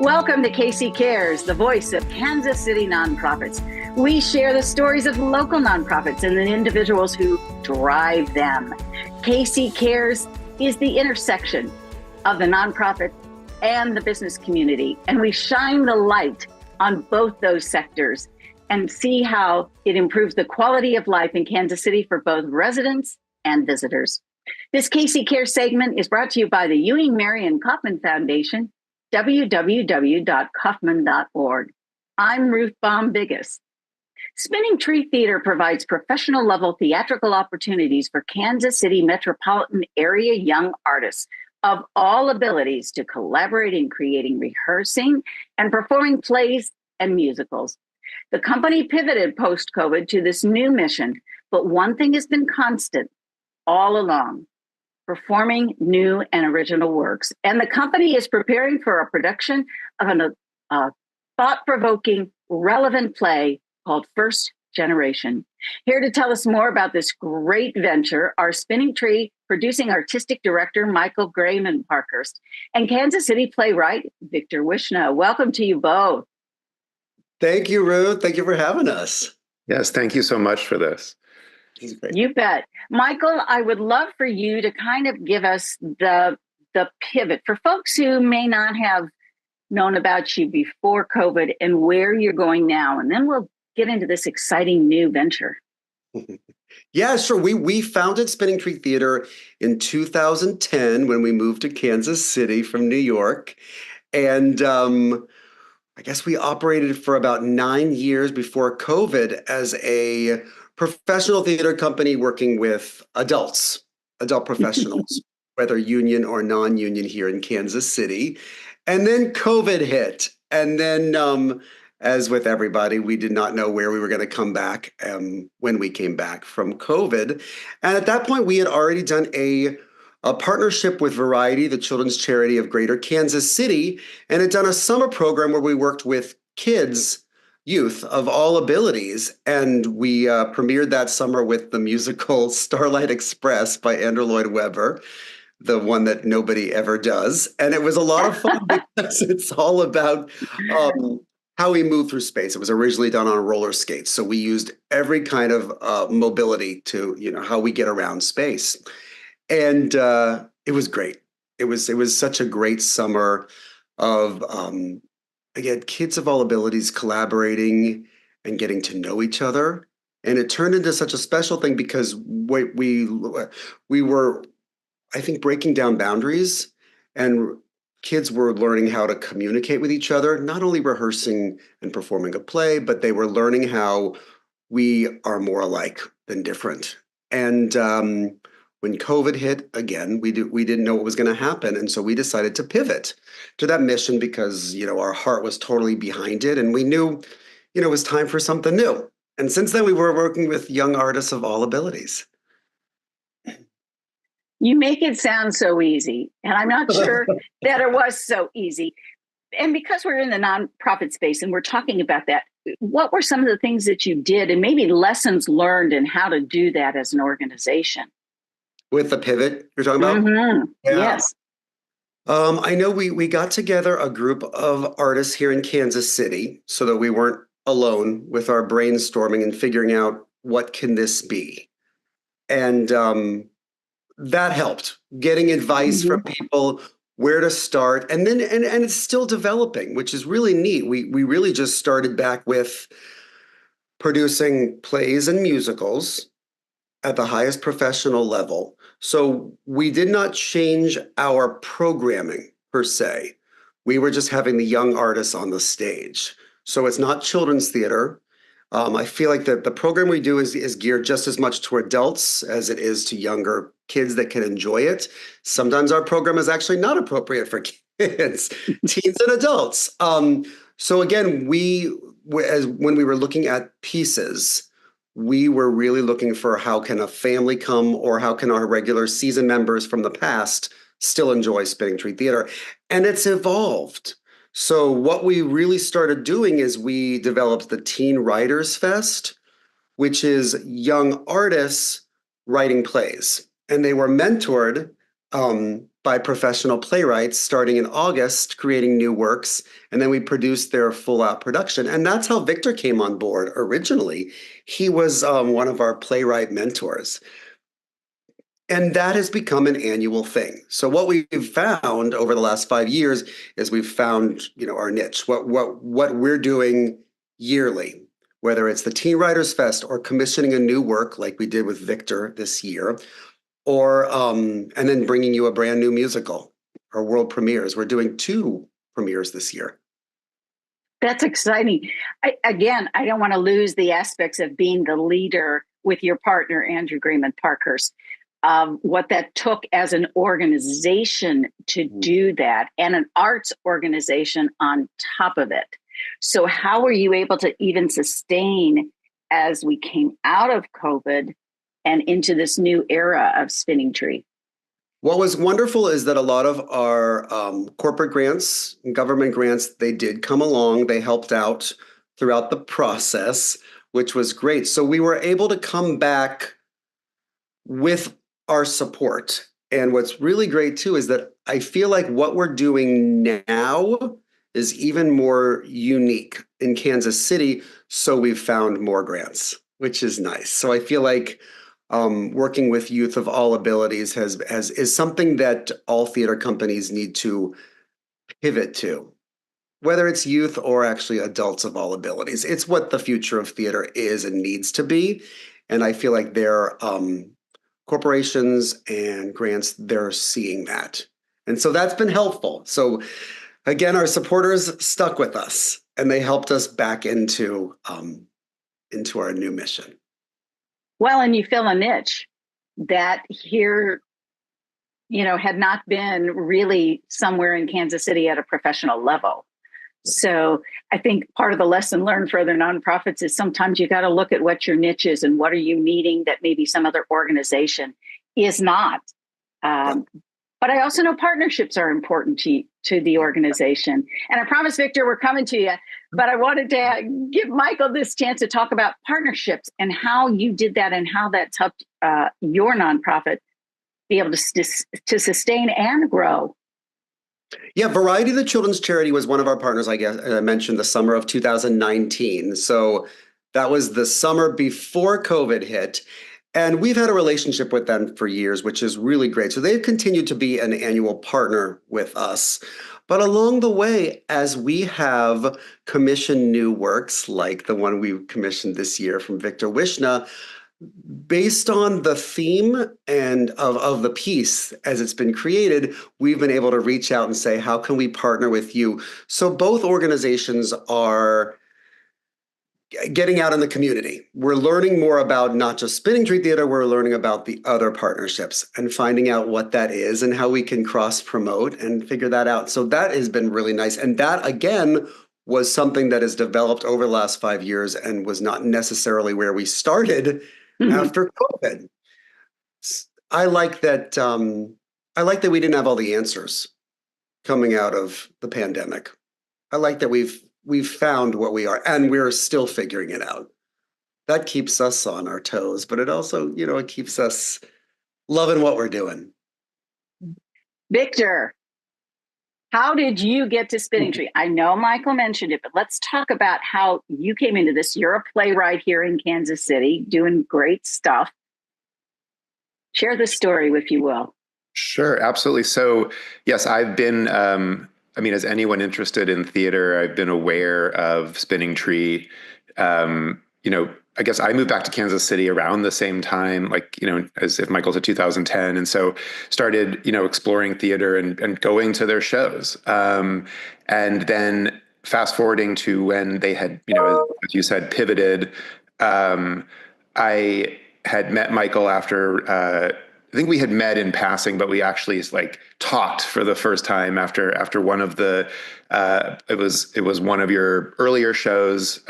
Welcome to KC Cares, the voice of Kansas City nonprofits. We share the stories of local nonprofits and the individuals who drive them. KC Cares is the intersection of the nonprofit and the business community, and we shine the light on both those sectors and see how it improves the quality of life in Kansas City for both residents and visitors. This KC Cares segment is brought to you by the Ewing, Marion Kaufman Foundation, www.kaufman.org. I'm Ruth Baum-Biggis. Spinning Tree Theater provides professional-level theatrical opportunities for Kansas City metropolitan area young artists of all abilities to collaborate in creating, rehearsing, and performing plays and musicals. The company pivoted post-COVID to this new mission, but one thing has been constant all along: performing new and original works. And the company is preparing for a production of a thought-provoking, relevant play called First Generation. Here to tell us more about this great venture are Spinning Tree producing artistic director Michael Grayman-Parkhurst and Kansas City playwright Victor Wishna. Welcome to you both. Thank you, Ruth. Thank you for having us. Yes, thank you so much for this. You bet. Michael, I would love for you to kind of give us the pivot for folks who may not have known about you before COVID and where you're going now. And then we'll get into this exciting new venture. Yeah, sure. We founded Spinning Tree Theater in 2010 when we moved to Kansas City from New York. And I guess we operated for about 9 years before COVID as a professional theater company working with adult professionals, whether union or non-union here in Kansas City. And then COVID hit. And then, as with everybody, we did not know where we were going to come back when we came back from COVID. And at that point, we had already done a partnership with Variety, the children's charity of Greater Kansas City, and had done a summer program where we worked with youth of all abilities. And we premiered that summer with the musical Starlight Express by Andrew Lloyd Webber, the one that nobody ever does. And it was a lot of fun because it's all about how we move through space. It was originally done on roller skates. So we used every kind of mobility to, how we get around space. And it was great. It was such a great summer of, again, kids of all abilities collaborating and getting to know each other. And it turned into such a special thing because we were, I think, breaking down boundaries, and kids were learning how to communicate with each other, not only rehearsing and performing a play, but they were learning how we are more alike than different. And when COVID hit again, we didn't know what was going to happen. And so we decided to pivot to that mission because, our heart was totally behind it. And we knew, it was time for something new. And since then, we were working with young artists of all abilities. You make it sound so easy, and I'm not sure that it was so easy. And because we're in the nonprofit space and we're talking about that, what were some of the things that you did and maybe lessons learned in how to do that as an organization? With the pivot you're talking about? Mm-hmm. Yeah. Yes. I know we got together a group of artists here in Kansas City so that we weren't alone with our brainstorming and figuring out what can this be. And that helped, getting advice from people, where to start. And then and it's still developing, which is really neat. We really just started back with producing plays and musicals at the highest professional level. So we did not change our programming per se. We were just having the young artists on the stage. So it's not children's theater. I feel like the program we do is geared just as much to adults as it is to younger kids that can enjoy it. Sometimes our program is actually not appropriate for kids, teens and adults. So again, when we were looking at pieces, we were really looking for how can a family come, or how can our regular season members from the past still enjoy Spinning Tree Theater? And it's evolved. So what we really started doing is we developed the Teen Writers Fest, which is young artists writing plays. And they were mentored by professional playwrights starting in August, creating new works, and then we produced their full-out production. And that's how Victor came on board originally. He was one of our playwright mentors. And that has become an annual thing. So what we've found over the last 5 years is we've found, our niche, what we're doing yearly, whether it's the Teen Writers Fest or commissioning a new work like we did with Victor this year, or and then bringing you a brand new musical or world premieres. We're doing 2 premieres this year. That's exciting. I don't want to lose the aspects of being the leader with your partner, Andrew Grayman-Parkhurst. What that took as an organization to do that, and an arts organization on top of it. So how were you able to even sustain as we came out of COVID and into this new era of Spinning Tree? What was wonderful is that a lot of our corporate grants and government grants, they did come along. They helped out throughout the process, which was great. So we were able to come back with our support. And what's really great too is that I feel like what we're doing now is even more unique in Kansas City. So we've found more grants, which is nice. So I feel like working with youth of all abilities is something that all theater companies need to pivot to, whether it's youth or actually adults of all abilities. It's what the future of theater is and needs to be. And I feel like they're corporations and grants, they're seeing that. And so that's been helpful. So again, our supporters stuck with us and they helped us back into our new mission. Well, and you fill a niche that here, had not been really somewhere in Kansas City at a professional level. So I think part of the lesson learned for other nonprofits is sometimes you got to look at what your niche is and what are you needing that maybe some other organization is not. But I also know partnerships are important to the organization. And I promise, Victor, we're coming to you. But I wanted to give Michael this chance to talk about partnerships and how you did that and how that's helped your nonprofit be able to sustain and grow. Yeah, Variety the Children's Charity was one of our partners, I guess, I mentioned the summer of 2019. So that was the summer before COVID hit. And we've had a relationship with them for years, which is really great. So they've continued to be an annual partner with us. But along the way, as we have commissioned new works, like the one we commissioned this year from Victor Wishna, based on the theme and of the piece as it's been created, we've been able to reach out and say, how can we partner with you? So both organizations are getting out in the community. We're learning more about not just Spinning Tree Theater, we're learning about the other partnerships and finding out what that is and how we can cross promote and figure that out. So that has been really nice. And that, again, was something that has developed over the last 5 years and was not necessarily where we started after COVID. I like that we didn't have all the answers coming out of the pandemic. I like that we've found what we are and we're still figuring it out. That keeps us on our toes, but it also, it keeps us loving what we're doing. Victor, how did you get to Spinning Tree? I know Michael mentioned it, but let's talk about how you came into this. You're a playwright here in Kansas City, doing great stuff. Share the story, if you will. Sure, absolutely. So, yes, I've been, as anyone interested in theater, I've been aware of Spinning Tree. I guess I moved back to Kansas City around the same time, as if Michael said 2010. And so started, exploring theater and going to their shows. And then fast forwarding to when they had, as you said, pivoted, I had met Michael after, I think we had met in passing, but we actually talked for the first time after one of the, it was one of your earlier shows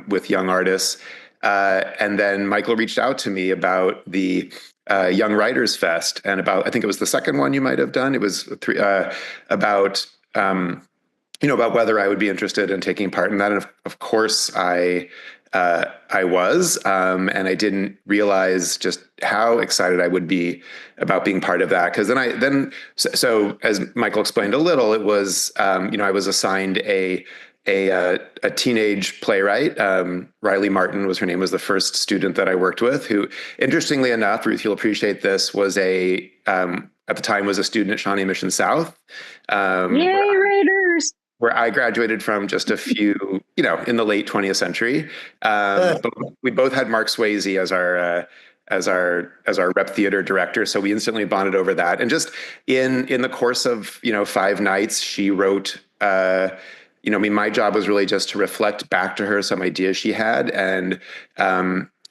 with young artists. And then Michael reached out to me about the Young Writers Fest and about, I think it was the second one you might have done. It was about whether I would be interested in taking part in that. And of course I I was, and I didn't realize just how excited I would be about being part of that. Because so as Michael explained a little, it was I was assigned a teenage playwright. Riley Martin was her name, was the first student that I worked with, who, interestingly enough, Ruth, you'll appreciate this, was at the time was a student at Shawnee Mission South. Yay, Raiders! Where I graduated from just a few, in the late 20th century. But we both had Mark Swayze as our rep theater director, so we instantly bonded over that. And just in the course of 5 nights, she wrote. My job was really just to reflect back to her some ideas she had, and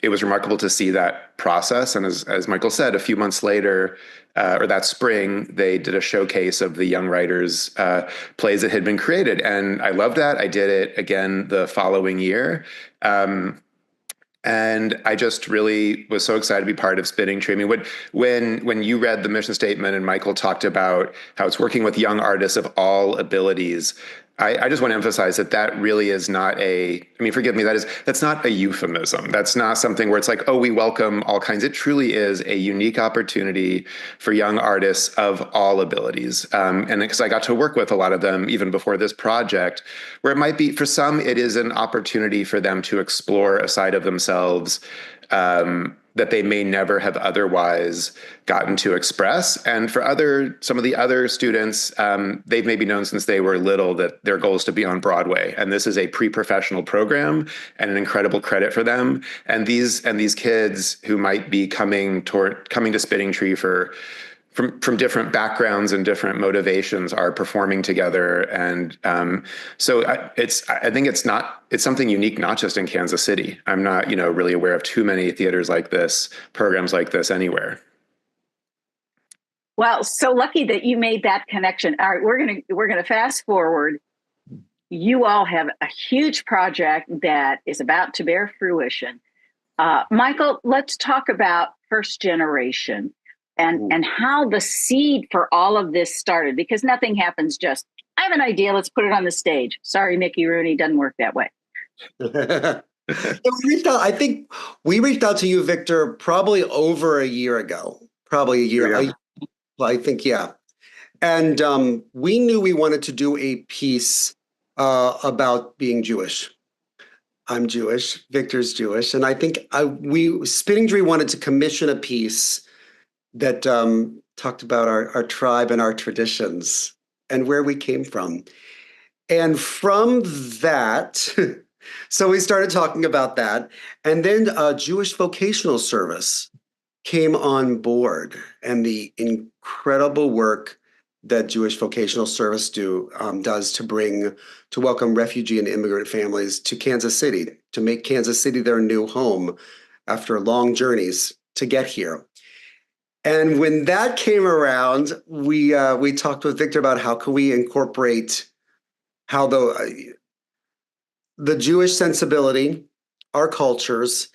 it was remarkable to see that process. And as Michael said, a few months later, or that spring, they did a showcase of the young writers' plays that had been created. And I loved that. I did it again the following year. And I just really was so excited to be part of Spinning Tree. I mean, when you read the mission statement and Michael talked about how it's working with young artists of all abilities, I just want to emphasize that really is not forgive me, that's not a euphemism. That's not something where it's like, oh, we welcome all kinds. It truly is a unique opportunity for young artists of all abilities. And because I got to work with a lot of them even before this project, where it might be, for some, it is an opportunity for them to explore a side of themselves that they may never have otherwise gotten to express. And for some of the other students, they've maybe known since they were little that their goal is to be on Broadway. And this is a pre-professional program and an incredible credit for them. And these kids who might be coming to Spinning Tree from different backgrounds and different motivations are performing together. And so I think it's something unique, not just in Kansas City. I'm not, really aware of too many theaters like this, programs like this anywhere. Well, so lucky that you made that connection. All right, we're gonna fast forward. You all have a huge project that is about to bear fruition. Michael, let's talk about First Generation. And how the seed for all of this started, because nothing happens just, I have an idea, let's put it on the stage. Sorry, Mickey Rooney, doesn't work that way. I think we reached out to you, Victor, probably over a year ago, probably a year. Yeah. I think, yeah. And we knew we wanted to do a piece about being Jewish. I'm Jewish, Victor's Jewish. And I think Spinning Tree wanted to commission a piece that talked about our tribe and our traditions and where we came from. And from that, so we started talking about that. And then Jewish Vocational Service came on board, and the incredible work that Jewish Vocational Service does to welcome refugee and immigrant families to Kansas City, to make Kansas City their new home after long journeys to get here. And when that came around, we talked with Victor about how can we incorporate how the Jewish sensibility, our cultures,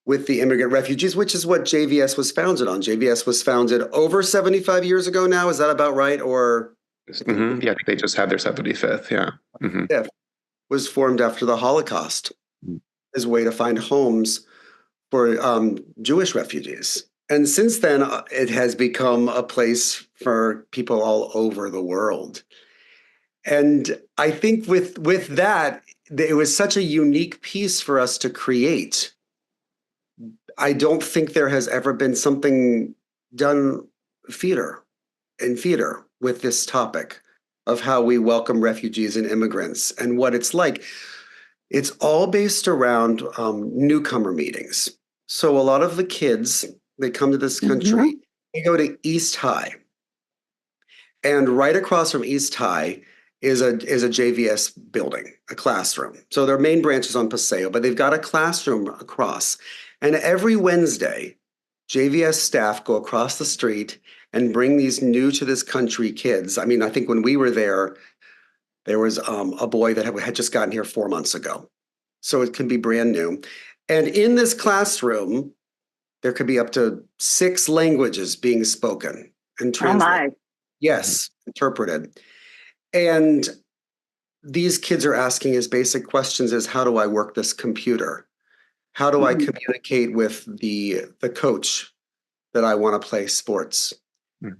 with the immigrant refugees, which is what JVS was founded on. JVS was founded over 75 years ago now. Is that about right? Or Mm-hmm. Yeah, I think they just had their 75th. Yeah. Mm-hmm. Yeah, was formed after the Holocaust as a way to find homes for Jewish refugees. And since then, it has become a place for people all over the world. And I think with that, it was such a unique piece for us to create. I don't think there has ever been something done in theater with this topic of how we welcome refugees and immigrants and what it's like. It's all based around newcomer meetings. So a lot of the kids, they come to this country, they go to East High. And right across from East High is a JVS building, a classroom. So their main branch is on Paseo, but they've got a classroom across. And every Wednesday, JVS staff go across the street and bring these new to this country kids. I mean, I think when we were there was a boy that had just gotten here 4 months ago. So it can be brand new. And in this classroom, there could be up to 6 languages being spoken and translated. Yes, interpreted. And these kids are asking as basic questions as, how do I work this computer? How do I communicate with the coach that I want to play sports? Mm-hmm.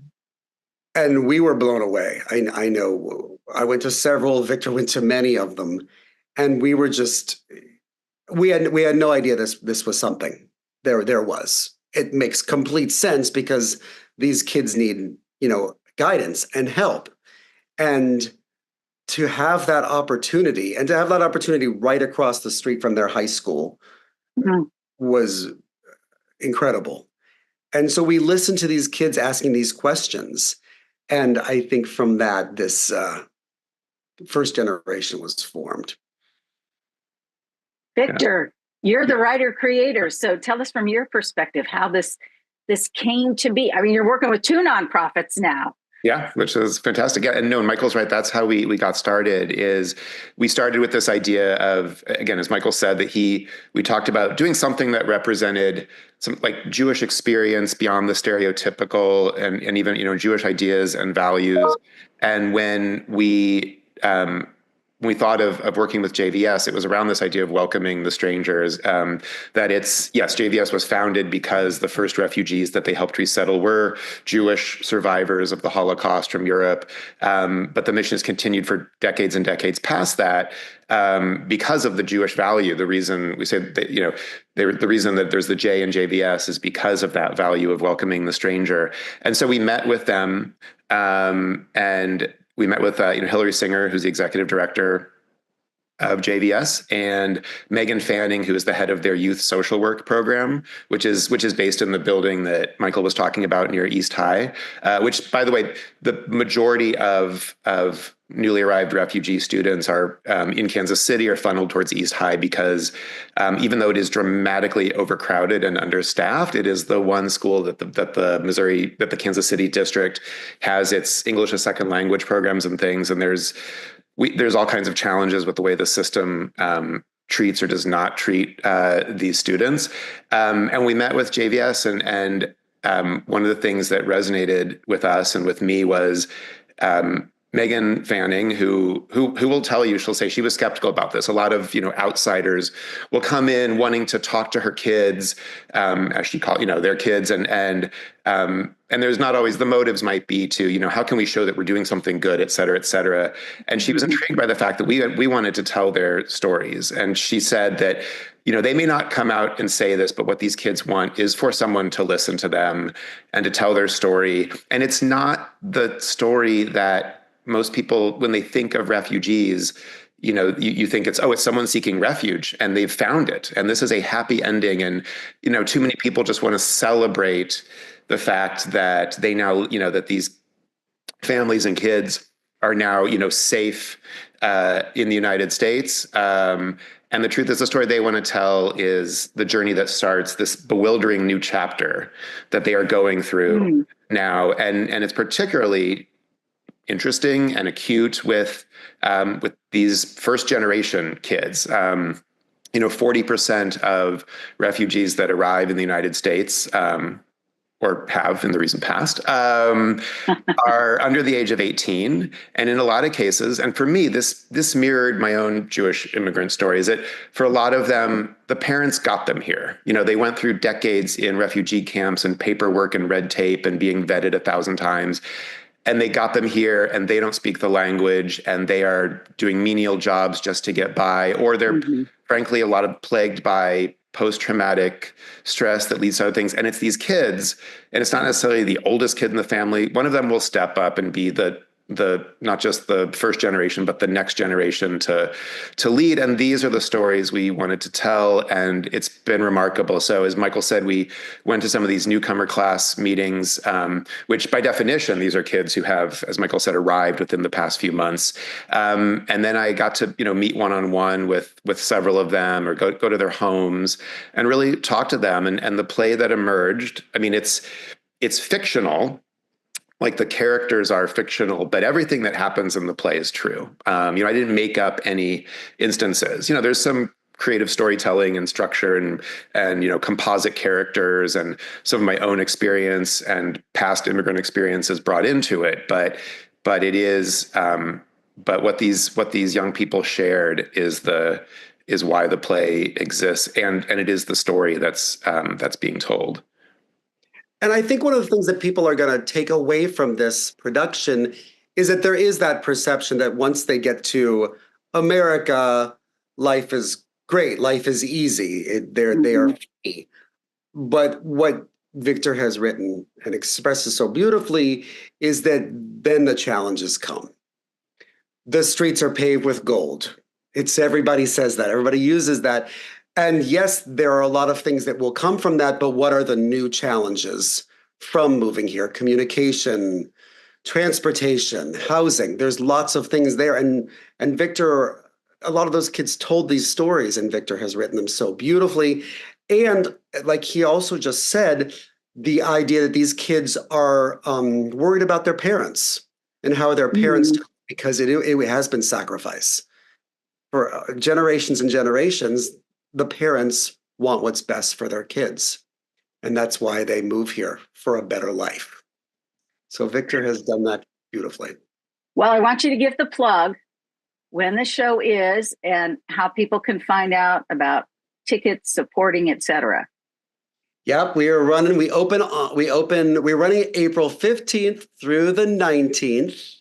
And we were blown away. I know I went to several, Victor went to many of them, and we were just we had no idea this was something. There was. It makes complete sense because these kids need, guidance and help. And to have that opportunity and to have that opportunity right across the street from their high school was incredible. And so we listened to these kids asking these questions. And I think from that, this first generation was formed. Victor, you're the writer creator. So tell us from your perspective how this came to be. I mean, you're working with 2 nonprofits now. Yeah, which is fantastic. Yeah, and no, Michael's right. That's how we got started. Is we started with this idea of, again, as Michael said, that we talked about doing something that represented some like Jewish experience beyond the stereotypical and even Jewish ideas and values. And when we thought of working with JVS, it was around this idea of welcoming the strangers. That JVS was founded because the first refugees that they helped resettle were Jewish survivors of the Holocaust from Europe. But the mission has continued for decades and decades past that because of the Jewish value. The reason we say that, the reason that there's the J in JVS is because of that value of welcoming the stranger. And so we met with them and we met with Hillary Singer, who's the executive director of JVS, and Megan Fanning, who is the head of their youth social work program, which is based in the building that Michael was talking about near East High. Which, by the way, the majority of newly arrived refugee students are in Kansas City are funneled towards East High because even though it is dramatically overcrowded and understaffed, it is the one school that the Kansas City district has its English as second language programs and things. And there's all kinds of challenges with the way the system treats or does not treat these students. And we met with JVS and one of the things that resonated with us and with me was Megan Fanning, who will tell you, she'll say she was skeptical about this. A lot of outsiders will come in wanting to talk to her kids, as she called their kids, and there's not always the motives might be to how can we show that we're doing something good, et cetera, et cetera. And she was intrigued by the fact that we wanted to tell their stories, and she said that they may not come out and say this, but what these kids want is for someone to listen to them and to tell their story. And it's not the story that most people, when they think of refugees, you think it's someone seeking refuge and they've found it. And this is a happy ending. And, too many people just want to celebrate the fact that they now, that these families and kids are now, safe in the United States. And the truth is, the story they want to tell is the journey that starts this bewildering new chapter that they are going through now. And it's particularly interesting and acute with these first generation kids. 40% of refugees that arrive in the United States, or have in the recent past, are under the age of 18. And in a lot of cases, and for me, this mirrored my own Jewish immigrant story, is that for a lot of them, the parents got them here. They went through decades in refugee camps and paperwork and red tape and being vetted 1,000 times. And they got them here and they don't speak the language and they are doing menial jobs just to get by, or they're frankly a lot of plagued by post-traumatic stress that leads to other things. And it's these kids, and it's not necessarily the oldest kid in the family. One of them will step up and be the not just the first generation, but the next generation to lead. And these are the stories we wanted to tell. And it's been remarkable. So as Michael said, we went to some of these newcomer class meetings, which by definition, these are kids who have, as Michael said, arrived within the past few months. And then I got to, meet one-on-one with several of them or go to their homes and really talk to them. And the play that emerged, I mean, it's fictional. Like the characters are fictional, but everything that happens in the play is true. I didn't make up any instances. There's some creative storytelling and structure and composite characters and some of my own experience and past immigrant experiences brought into it. But it is, but what these young people shared is is why the play exists, and it is the story that's being told. And I think one of the things that people are going to take away from this production is that there is that perception that once they get to America, life is great, life is easy, they are free. But what Victor has written and expresses so beautifully is that then the challenges come. The streets are paved with gold. Everybody says that, everybody uses that. And yes, there are a lot of things that will come from that, but what are the new challenges from moving here? Communication, transportation, housing. There's lots of things there. And Victor, a lot of those kids told these stories, and Victor has written them so beautifully. And like he also just said, the idea that these kids are worried about their parents and how their parents, because it has been sacrifice. For generations and generations, the parents want what's best for their kids. And that's why they move here, for a better life. So Victor has done that beautifully. Well, I want you to give the plug when the show is and how people can find out about tickets, supporting, etc. Yep, we're running April 15th through the 19th,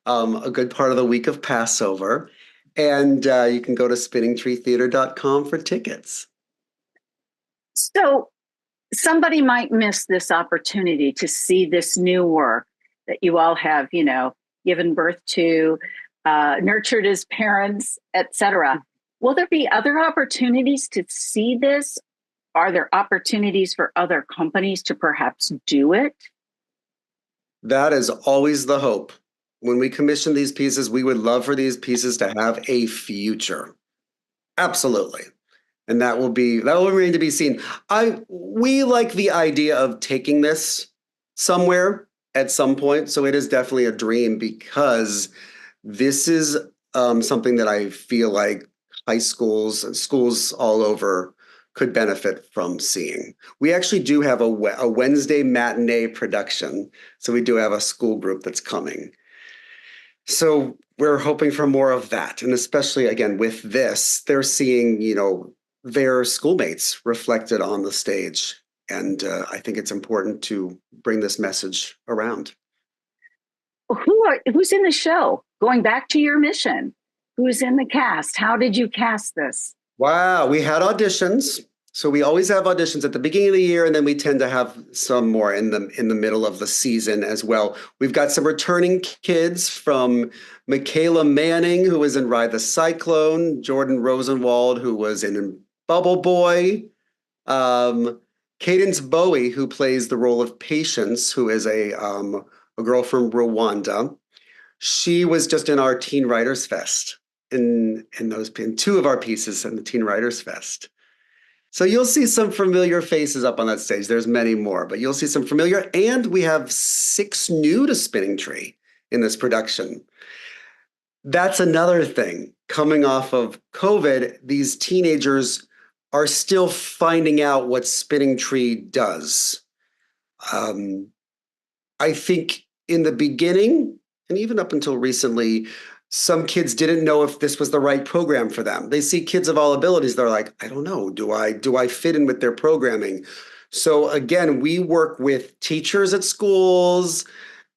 a good part of the week of Passover. And you can go to spinningtreetheater.com for tickets. So somebody might miss this opportunity to see this new work that you all have, given birth to, nurtured as parents, etc. Will there be other opportunities to see this? Are there opportunities for other companies to perhaps do it? That is always the hope. When we commission these pieces, we would love for these pieces to have a future. Absolutely. And that will remain to be seen. We like the idea of taking this somewhere at some point. So it is definitely a dream, because this is something that I feel like high schools and schools all over could benefit from seeing. We actually do have a Wednesday matinee production. So we do have a school group that's coming. So we're hoping for more of that. And especially, again, with this, they're seeing, their schoolmates reflected on the stage. And I think it's important to bring this message around. Who's in the show? Going back to your mission, who's in the cast? How did you cast this? Wow, we had auditions. So we always have auditions at the beginning of the year, and then we tend to have some more in the middle of the season as well. We've got some returning kids from Michaela Manning, who was in Ride the Cyclone, Jordan Rosenwald, who was in Bubble Boy, Cadence Bowie, who plays the role of Patience, who is a girl from Rwanda. She was just in our Teen Writers Fest, in two of our pieces in the Teen Writers Fest. So you'll see some familiar faces up on that stage. There's many more, but you'll see some familiar. And we have 6 new to Spinning Tree in this production. That's another thing. Coming off of COVID, these teenagers are still finding out what Spinning Tree does. I think in the beginning, and even up until recently, some kids didn't know if this was the right program for them. They see Kids of All Abilities. They're like, I don't know. Do I fit in with their programming? So again, we work with teachers at schools,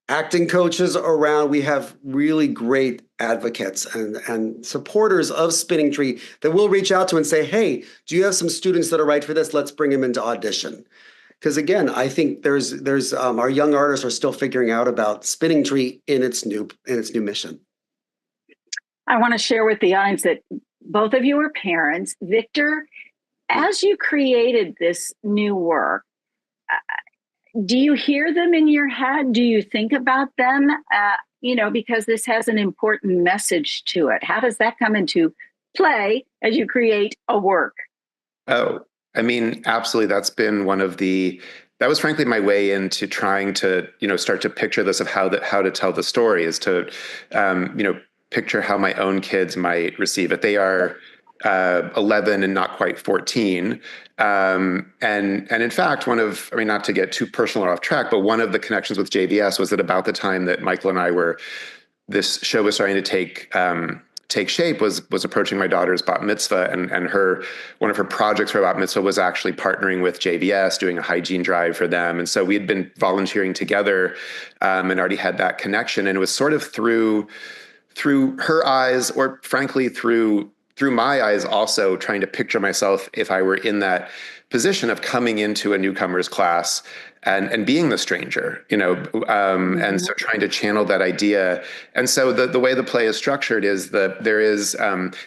acting coaches around. We have really great advocates and supporters of Spinning Tree that will reach out to and say, hey, do you have some students that are right for this? Let's bring them into audition. Because again, I think there's our young artists are still figuring out about Spinning Tree in its new mission. I want to share with the audience that both of you are parents. Victor, as you created this new work, do you hear them in your head? Do you think about them? Because this has an important message to it. How does that come into play as you create a work? Oh, I mean, absolutely. That was frankly my way into trying to, start to picture this of how to tell the story, is to, picture how my own kids might receive it. They are 11 and not quite 14. And in fact, not to get too personal or off track, but one of the connections with JVS was that about the time that Michael and I this show was starting to take take shape was approaching my daughter's bat mitzvah, and one of her projects for bat mitzvah was actually partnering with JVS, doing a hygiene drive for them. And so we had been volunteering together and already had that connection. And it was sort of through her eyes, or frankly through my eyes also, trying to picture myself if I were in that position of coming into a newcomer's class and being the stranger, and so trying to channel that idea. And so the way the play is structured is that there is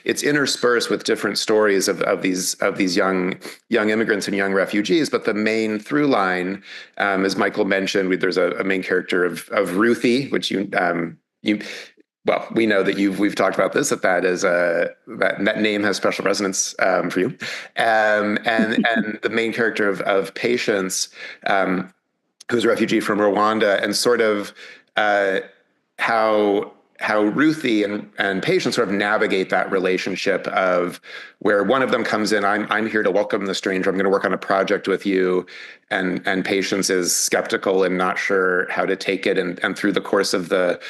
it's interspersed with different stories of these young immigrants and young refugees. But the main through line, as Michael mentioned, there's a main character of Ruthie, which well, we know that we've talked about this, that name has special resonance for you, and the main character of Patience, who's a refugee from Rwanda, and sort of how Ruthie and Patience sort of navigate that relationship of where one of them comes in, I'm here to welcome the stranger, I'm going to work on a project with you, and Patience is skeptical and not sure how to take it, and through the course of the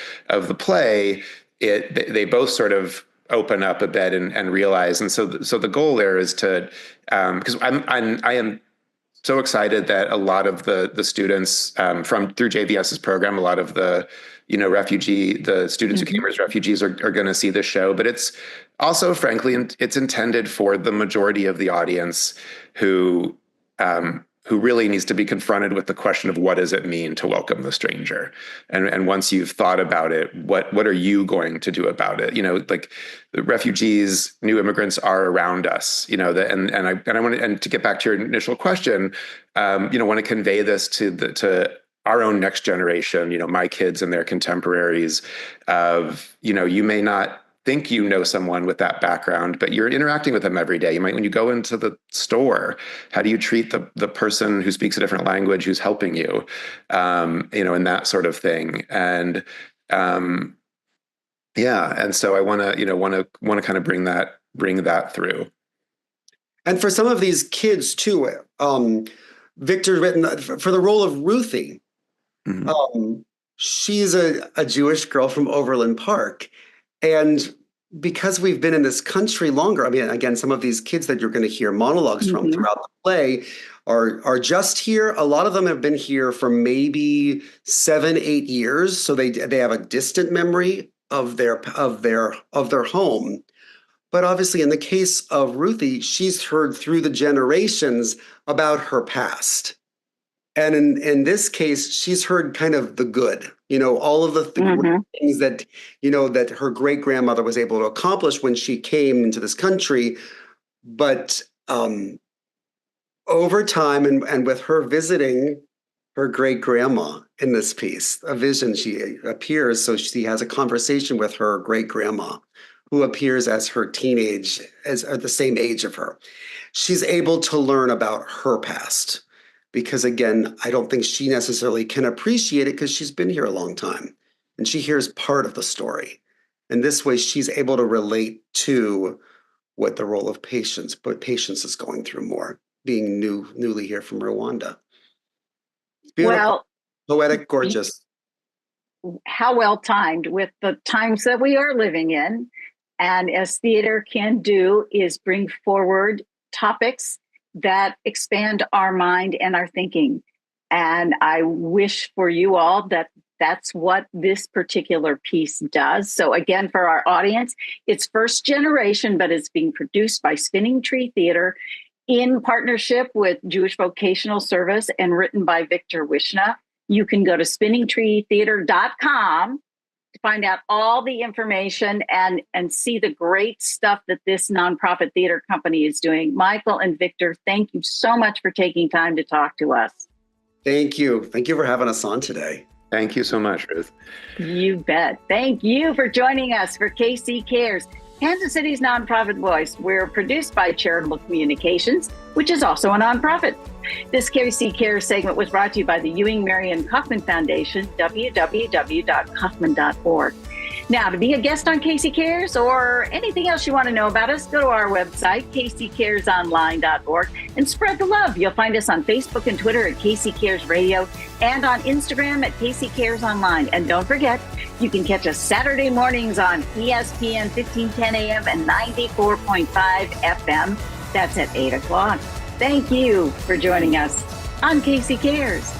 play, they both sort of open up a bit and realize. And so the goal there is to, because I am so excited that a lot of the students through JVS's program, a lot of the the students who came as refugees are going to see the show. But it's also, frankly, it's intended for the majority of the audience who really needs to be confronted with the question of what does it mean to welcome the stranger, and once you've thought about it, what are you going to do about it? Like the refugees, new immigrants are around us. And I want to get back to your initial question. Want to convey this to our own next generation. My kids and their contemporaries. Of you may not think someone with that background, but you're interacting with them every day. You might, when you go into the store, how do you treat the person who speaks a different language who's helping you, and that sort of thing. And and so I want to kind of bring that through. And for some of these kids too, Victor written for the role of Ruthie. Mm-hmm. She's a Jewish girl from Overland Park. And because we've been in this country longer, I mean, again, some of these kids that you're going to hear monologues from throughout the play are just here. A lot of them have been here for maybe 7-8 years, so they have a distant memory of their home. But obviously, in the case of Ruthie, she's heard through the generations about her past. And in this case, she's heard kind of the good, all of the things that, that her great grandmother was able to accomplish when she came into this country. But over time, and with her visiting her great grandma in this piece, a vision, she appears. So she has a conversation with her great grandma, who appears as her teenage, at the same age of her. She's able to learn about her past. Because again, I don't think she necessarily can appreciate it because she's been here a long time and she hears part of the story. And this way she's able to relate to what the role of Patience is going through more, being newly here from Rwanda. Beautiful, well, poetic, gorgeous. How well timed with the times that we are living in. And as theater can do, is bring forward topics that expand our mind and our thinking. And I wish for you all that that's what this particular piece does. So again, for our audience, it's first generation, but it's being produced by Spinning Tree Theater in partnership with Jewish Vocational Service and written by Victor Wishna. You can go to spinningtreetheater.com to find out all the information and see the great stuff that this nonprofit theater company is doing. Michael and Victor, thank you so much for taking time to talk to us. Thank you. Thank you for having us on today. Thank you so much, Ruth. You bet. Thank you for joining us for KC Cares, Kansas City's nonprofit voice. We're produced by Charitable Communications, which is also a nonprofit. This KC Cares segment was brought to you by the Ewing Marion Kaufman Foundation, www.kaufman.org. Now, to be a guest on Casey Cares or anything else you want to know about us, go to our website, caseycaresonline.org, and spread the love. You'll find us on Facebook and Twitter at Casey Cares Radio and on Instagram at Casey Cares Online. And don't forget, you can catch us Saturday mornings on ESPN 1510 AM and 94.5 FM. That's at 8 o'clock. Thank you for joining us on Casey Cares.